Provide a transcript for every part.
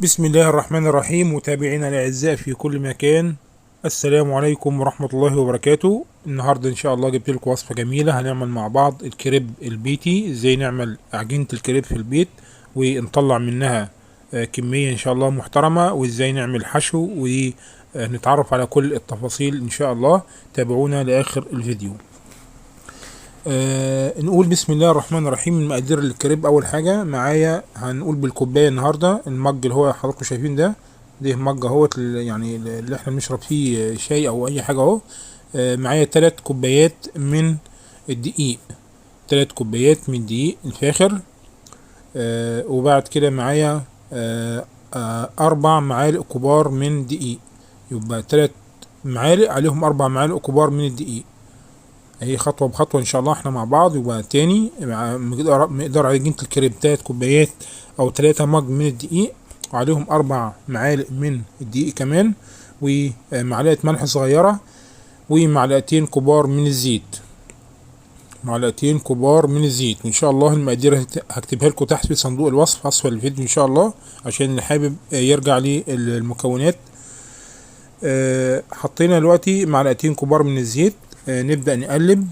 بسم الله الرحمن الرحيم. متابعينا الأعزاء في كل مكان، السلام عليكم ورحمة الله وبركاته. النهاردة إن شاء الله جبت لكم وصفة جميلة، هنعمل مع بعض الكريب البيتي. إزاي نعمل عجينة الكريب في البيت ونطلع منها كمية إن شاء الله محترمة، وإزاي نعمل حشو، ونتعرف على كل التفاصيل إن شاء الله. تابعونا لآخر الفيديو. نقول بسم الله الرحمن الرحيم. المقادير الكريب اول حاجه معايا هنقول بالكوبايه النهارده. المج اللي هو حضراتكم شايفين ده مج اهوت، يعني اللي احنا بنشرب فيه شاي او اي حاجه اهو. معايا 3 كوبايات من الدقيق، 3 كوبايات من الدقيق الفاخر. وبعد كده معايا 4 معالق كبار من دقيق، يبقى 3 معالق عليهم 4 معالق كبار من الدقيق. هي خطوة بخطوة ان شاء الله احنا مع بعض. يبقى تاني مقدار عجينة الكريب 3 كوبايات او 3 مج من الدقيق، وعليهم 4 معالق من الدقيق كمان، ومعلقة ملح صغيرة، ومعلقتين كبار من الزيت، معلقتين كبار من الزيت. وان شاء الله المقادير هكتبها لكم تحت في صندوق الوصف اسفل الفيديو ان شاء الله، عشان اللي حابب يرجع للمكونات. حطينا دلوقتي معلقتين كبار من الزيت. نبدأ نقلب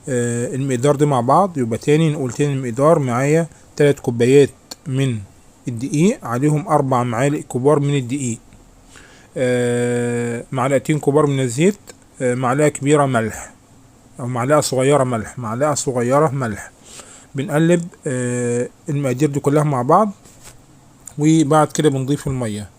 المقدار ده مع بعض. يبقى تاني نقول تاني المقدار معايا 3 كوبايات من الدقيق، عليهم 4 معالق كبار من الدقيق، معلقتين كبار من الزيت، معلقة كبيرة ملح أو معلقة صغيرة ملح، معلقة صغيرة ملح. بنقلب المقادير دي كلها مع بعض، وبعد كده بنضيف المية.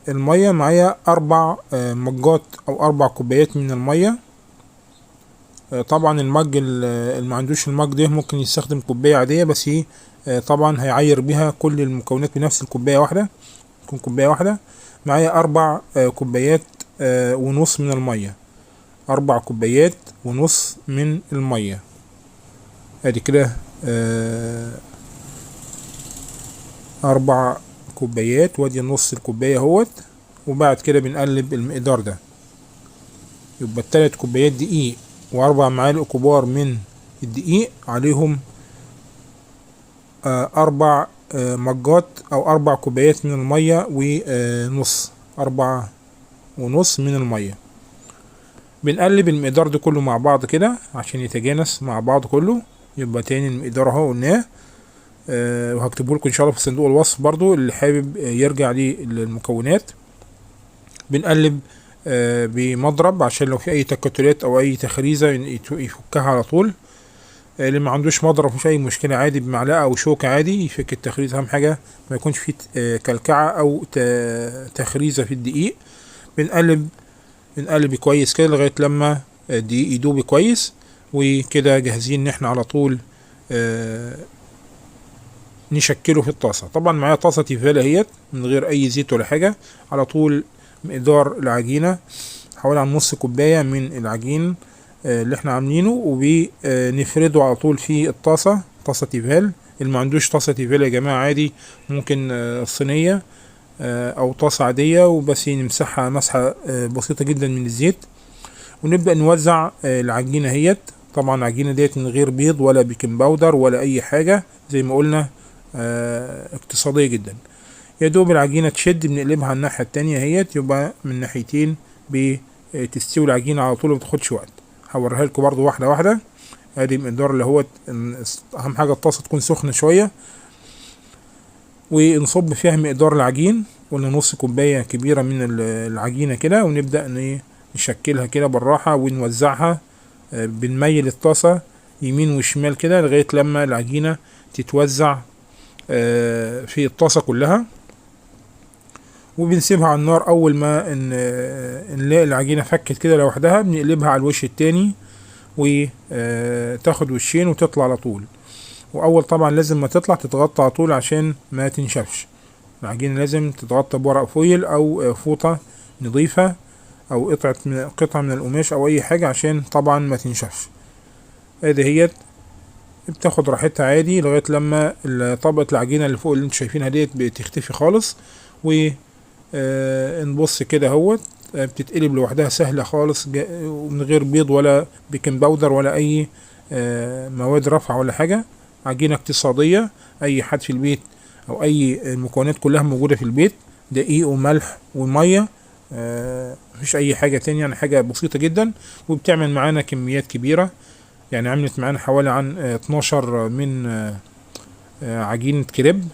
المية معايا 4 مجات او 4 كوبايات من المية. طبعا المج اللي ما عندوش المج ده ممكن يستخدم كوباية عادية، بس طبعا هيعير بيها كل المكونات بنفس الكوباية واحدة، تكون كوباية واحدة. معايا 4 كوبايات ونص من المية، 4 كوبايات ونص من المية. ادي كده 4 كوبايات، وادي نص الكوباية اهوت. وبعد كده بنقلب المقدار ده. يبقى 3 كوبايات دقيق و4 معالق كبار من الدقيق، عليهم 4 مجات او 4 كوبايات من المية ونص، 4 ونص من المية. بنقلب المقدار ده كله مع بعض كده عشان يتجانس مع بعض كله. يبقى تاني المقدار اهو قلناه، وهكتبه لكم ان شاء الله في صندوق الوصف برضو اللي حابب يرجع للمكونات. بنقلب بمضرب عشان لو في اي تكتلات او اي تخريزه يفكها على طول. اللي ما عندوش مضرب مش اي مشكله، عادي بمعلقه او شوكه عادي يفك التخريز. اهم حاجه ما يكونش فيه كلكعه او تخريزه في الدقيق. بنقلب كويس كده لغايه لما الدقيق يدوب كويس، وكده جاهزين ان احنا على طول نشكله في الطاسة. طبعا معايا طاسة تيفال اهيت من غير اي زيت ولا حاجة. على طول مقدار العجينة حوالي عن نص كوباية من العجين اللي احنا عاملينه، وبنفرده على طول في الطاسة، طاسة تيفال. اللي ما عندوش طاسة تيفال يا جماعة عادي ممكن صينية او طاسة عادية، وبس نمسحها مسحة بسيطة جدا من الزيت. ونبدأ نوزع العجينة اهيت. طبعا العجينة ديت من غير بيض ولا بيكنج باودر ولا اي حاجة، زي ما قلنا اقتصادية جدا. يا دوب العجينة تشد بنقلبها على الناحية التانية اهيت، يبقى من ناحيتين بتستوي العجينة على طول ومتاخدش وقت. هوريها لكم برضو واحدة واحدة. ادي المقدار اللي هو اهم حاجة الطاسة تكون سخنة شوية، ونصب فيها مقدار العجين. قلنا نص كوباية كبيرة من العجينة كده، ونبدأ نشكلها كده بالراحة ونوزعها. بنميل الطاسة يمين وشمال كده لغاية لما العجينة تتوزع في الطاسة كلها. وبنسيبها على النار. اول ما نلاقي العجينة فكت كده لوحدها بنقلبها على الوش التاني، وتاخد وشين وتطلع على طول. واول طبعا لازم ما تطلع تتغطى على طول عشان ما تنشفش. العجينة لازم تتغطى بورق فويل او فوطة نضيفة، او قطعة من القماش او اي حاجة عشان طبعا ما تنشفش. ادي هي بتاخد راحتها عادي لغايه لما طبقه العجينه اللي فوق اللي انتوا شايفينها ديت بتختفي خالص. ونبص كده اهوت بتتقلب لوحدها سهله خالص، ومن غير بيض ولا بيكنج باودر ولا اي مواد رفع ولا حاجه. عجينه اقتصاديه اي حد في البيت او اي المكونات كلها موجوده في البيت، دقيق وملح وميه، مفيش اي حاجه تانية، يعني حاجه بسيطه جدا وبتعمل معانا كميات كبيره. يعني عملت معانا حوالي عن 12 من عجينه كريب،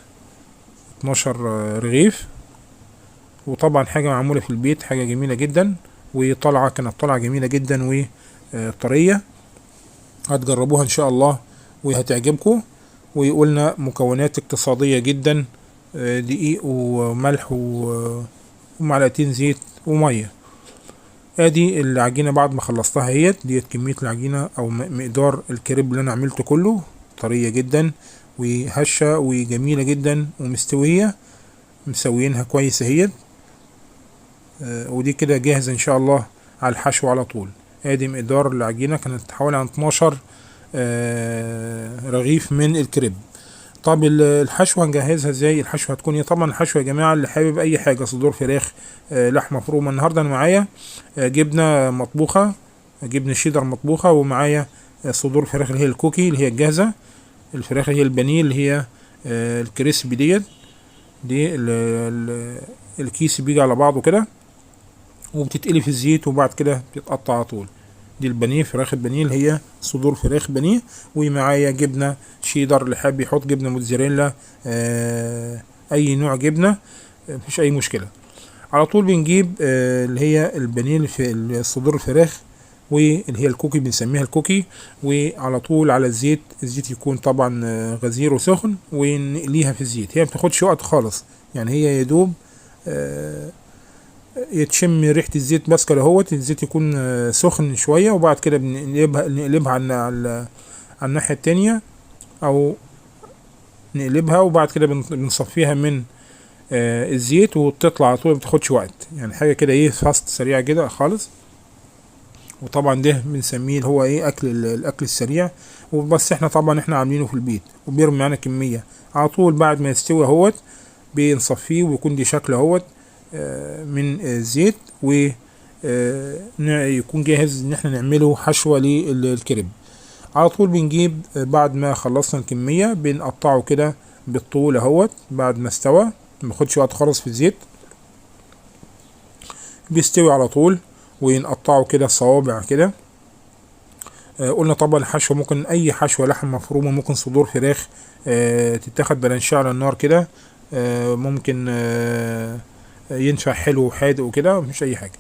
12 رغيف. وطبعا حاجه معموله في البيت، حاجه جميله جدا، وطلعه كانت طلعه جميله جدا وطريه. هتجربوها ان شاء الله وهتعجبكم. وقلنا مكونات اقتصاديه جدا، دقيق وملح ومعلقتين زيت وميه. ادي العجينه بعد ما خلصتها اهيت، ديت كميه العجينه او مقدار الكريب اللي انا عملته كله، طريه جدا وهشه وجميله جدا ومستويه، مسويينها كويس اهيت. ودي كده جاهزه ان شاء الله على الحشو على طول. ادي مقدار العجينه كانت حوالي عن 12 رغيف من الكريب. طب الحشوه هنجهزها ازاي؟ الحشوه هتكون ايه؟ طبعا الحشوه يا جماعه اللي حابب اي حاجه، صدور فراخ، لحمه مفرومه. النهارده انا معايا جبنه مطبوخه، جبنه شيدر مطبوخه، ومعايا صدور فراخ اللي هي الكوكي اللي هي الجاهزه، الفراخ اللي هي البانيه اللي هي الكريسبي ديت. دي الكيس بيجي على بعضه كده وبتتقلي في الزيت وبعد كده بتتقطع على طول. دي البانيه، فراخ البانيه اللي هي صدور فراخ بانيه. ومعايا جبنه شيدر، اللي حابب يحط جبنه موتزاريلا، اي نوع جبنه، مفيش اي مشكله. على طول بنجيب اللي هي البانيه اللي في صدور الفراخ، واللي هي الكوكي بنسميها الكوكي، وعلى طول على الزيت. الزيت يكون طبعا غزير وسخن، ونقليها في الزيت. هي ما بتاخدش وقت خالص، يعني هي يدوب يتشم ريحة الزيت بس كده. هوت الزيت يكون سخن شوية، وبعد كده نقلبها على الناحية التانية، او نقلبها وبعد كده بنصفيها من الزيت وتطلع على طول، مبتاخدش وقت. يعني حاجة كده ايه، فاست سريعة كده خالص. وطبعا ده بنسميه اللي هو ايه، الاكل السريع. وبس احنا طبعا عاملينه في البيت، وبيرمي معانا كمية على طول. بعد ما يستوي اهوت بنصفيه، ويكون دي شكله اهوت من الزيت، و يكون جاهز ان احنا نعمله حشوة للكريب. على طول بنجيب بعد ما خلصنا الكمية بنقطعه كده بالطول اهوت. بعد ما استوى مبياخدش وقت خالص في الزيت، بيستوي على طول، ونقطعه كده صوابع كده. قلنا طبعا الحشوة ممكن اي حشوة، لحم مفرومة، ممكن صدور فراخ تتاخد بلانشيه على النار كده، ممكن ينفع حلو وحادق وكده، مفيش اي حاجة.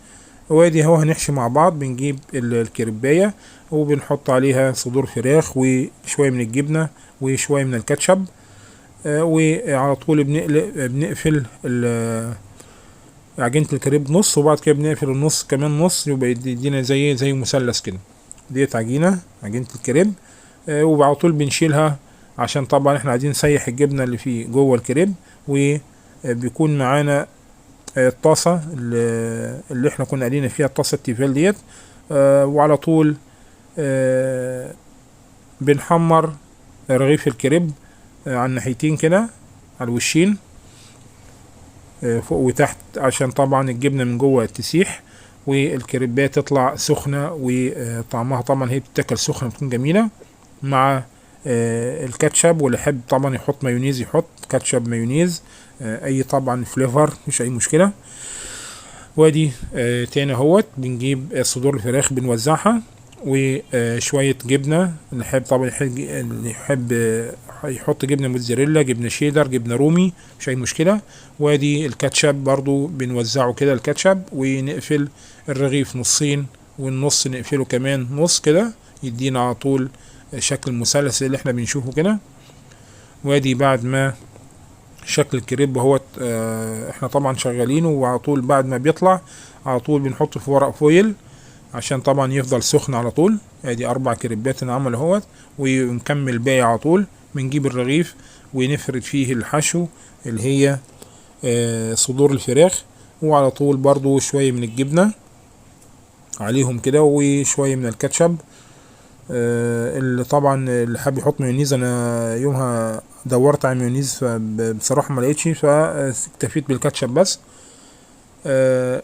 وادي هو هنحشي مع بعض. بنجيب الكريباية وبنحط عليها صدور فراخ وشوية من الجبنة وشوية من الكاتشب، وعلى طول بنقفل عجينة الكريب نص، وبعد كده بنقفل النص كمان نص، يبقى يدينا زي مثلث كده. ديت عجينة الكريب. وعلى طول بنشيلها عشان طبعا احنا عايزين نسيح الجبنة اللي في جوه الكريب. وبيكون معانا الطاسة اللي احنا كنا قالين فيها، الطاسة التيفال ديت. وعلى طول بنحمر رغيف الكريب على الناحيتين كده، على الوشين، فوق وتحت، عشان طبعا الجبنة من جوه تسيح والكريبات تطلع سخنة، وطعمها طبعا هي بتتاكل سخنة بتكون جميلة مع الكاتشب. واللي يحب طبعا يحط مايونيز يحط كاتشب، مايونيز، اي طبعا فليفر، مش اي مشكلة. وادي تاني اهوت بنجيب صدور الفراخ بنوزعها، وشوية جبنة. اللي يحب طبعا اللي يحب يحط جبنة موتزاريلا، جبنة شيدر، جبنة رومي، مش اي مشكلة. وادي الكاتشب برضو بنوزعه كده الكاتشب، ونقفل الرغيف نصين، والنص نقفله كمان نص كده، يدينا على طول شكل المثلث اللي احنا بنشوفه كده. وادي بعد ما شكل الكريب اهوت احنا طبعا شغالينه، وعلى طول بعد ما بيطلع على طول بنحطه في ورق فويل عشان طبعا يفضل سخن على طول. ادي 4 كريبات نعمل اهوت، ونكمل باقي على طول. بنجيب الرغيف ونفرد فيه الحشو اللي هي صدور الفراخ، وعلى طول برضو شوية من الجبنة عليهم كده، وشوية من الكاتشب. اللي طبعا اللي حابب يحط مايونيز، انا يومها دورت على مايونيز بصراحة ما لقيتش، فاكتفيت بالكاتشب بس.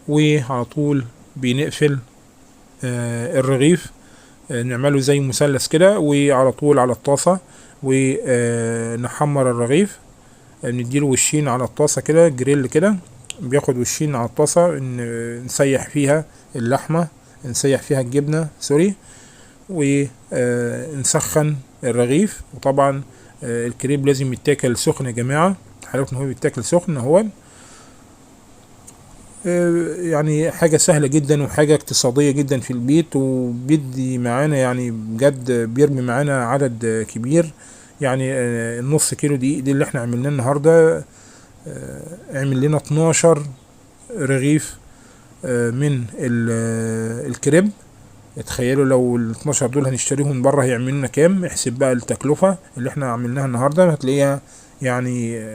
وعلى طول بنقفل الرغيف، نعمله زي مثلث كده، وعلى طول على الطاسة ونحمر الرغيف. بنديله وشين على الطاسة كده، جريل كده، بياخد وشين على الطاسة، نسيح فيها اللحمة، نسيح فيها الجبنة سوري، ونسخن الرغيف. وطبعا الكريب لازم يتاكل سخن يا جماعة، حلاوته ان هو بيتاكل سخن اهو. يعني حاجة سهلة جدا وحاجة اقتصادية جدا في البيت، وبيدي معانا يعني بجد بيرمي معانا عدد كبير. يعني النص كيلو دي اللي احنا عملناه النهاردة عمل لنا 12 رغيف من الكريب. تخيلوا لو ال 12 دول هنشتريهم من بره هيعملوا لنا كام. احسب بقى التكلفة اللي احنا عملناها النهاردة، هتلاقيها يعني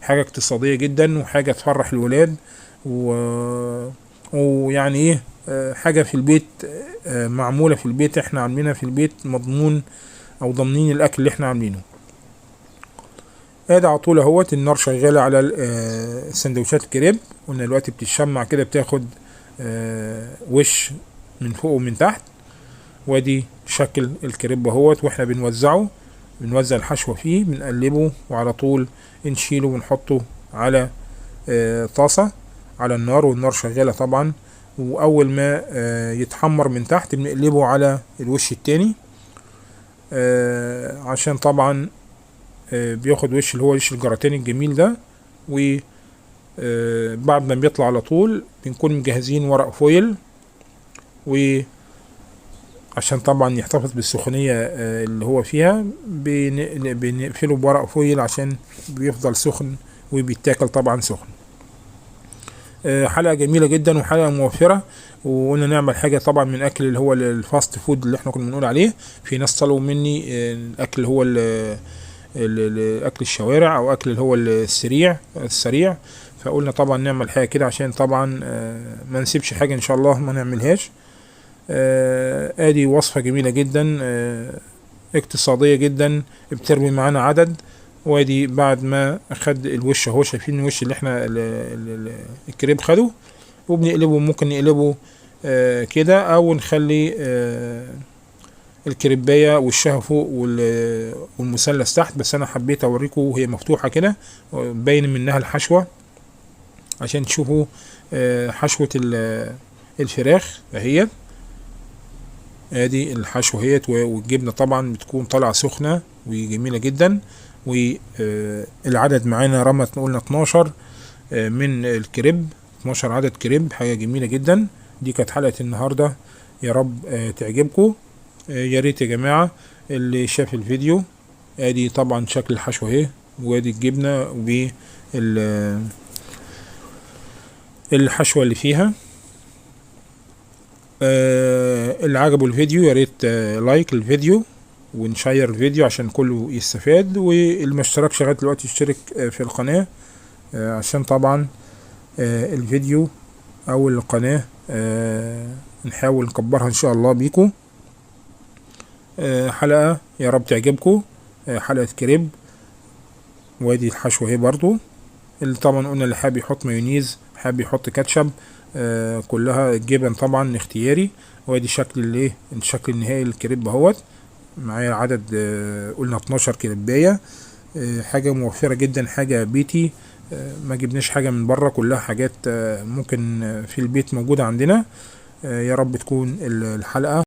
حاجة اقتصادية جدا وحاجة تفرح الولاد، ويعني ايه حاجة في البيت معمولة في البيت، احنا عاملينها في البيت، مضمون او ضامنين الاكل اللي احنا عاملينه. ادي على طول اهوت النار شغالة على السندوتشات الكريب. قلنا دلوقتي بتتشمع كده، بتاخد وش من فوق ومن تحت. وادي شكل الكريب اهوت، واحنا بنوزع الحشوة فيه، بنقلبه وعلى طول نشيله ونحطه على طاسة على النار، والنار شغالة طبعا. واول ما يتحمر من تحت بنقلبه على الوش التاني، عشان طبعا بياخد وش اللي هو وش الجراتين الجميل ده. وبعد ما بيطلع على طول بنكون مجهزين ورق فويل، وعشان طبعا يحتفظ بالسخونية اللي هو فيها بنقفله بورق فويل عشان بيفضل سخن وبيتاكل طبعا سخن. حلقة جميلة جدا وحلقة موفرة. وقلنا نعمل حاجة طبعا من اكل اللي هو الفاست فود اللي احنا كنا بنقول عليه. في ناس طلبوا مني الاكل اللي هو اكل الشوارع او اكل اللي هو السريع، فقلنا طبعا نعمل حاجة كده عشان طبعا ما نسيبش حاجة ان شاء الله ما نعملهاش. ادي وصفة جميلة جدا اقتصادية جدا، بترمي معانا عدد. وادي بعد ما خد الوش اهو، شايفين الوش اللي احنا الكريب خده، وبنقلبه. ممكن نقلبه كده او نخلي الكريبايه وشها فوق والمثلث تحت، بس انا حبيت اوريكم وهي مفتوحه كده باين منها الحشوه عشان تشوفوا حشوه الفراخ اهي. ادي الحشوه اهيت، والجبنه طبعا بتكون طالعه سخنه وجميله جدا. والعدد معانا رمت قلنا 12 من الكريب، 12 عدد كريب، حاجه جميله جدا. دي كانت حلقه النهارده، يا رب تعجبكم. يا ريت يا جماعه اللي شاف الفيديو، ادي طبعا شكل الحشوه اهي، وادي الجبنه والحشوه اللي فيها. اللي عجبه الفيديو يا ريت لايك الفيديو ونشير الفيديو عشان كله يستفاد. واللي ما اشتركش لغايه دلوقتي يشترك في القناه عشان طبعا الفيديو او القناه نحاول نكبرها ان شاء الله بيكم. حلقه يا رب تعجبكم، حلقه كريب. وادي الحشوه اهي برضو، اللي طبعا قلنا اللي حابب يحط مايونيز، حابب يحط كاتشب، كلها الجبن طبعا اختياري. وادي شكل الشكل النهائي للكريب اهوت. معايا عدد قلنا 12 كريبايه، حاجه موفره جدا، حاجه بيتي، ما جبناش حاجه من بره، كلها حاجات ممكن في البيت موجوده عندنا. يا رب تكون الحلقه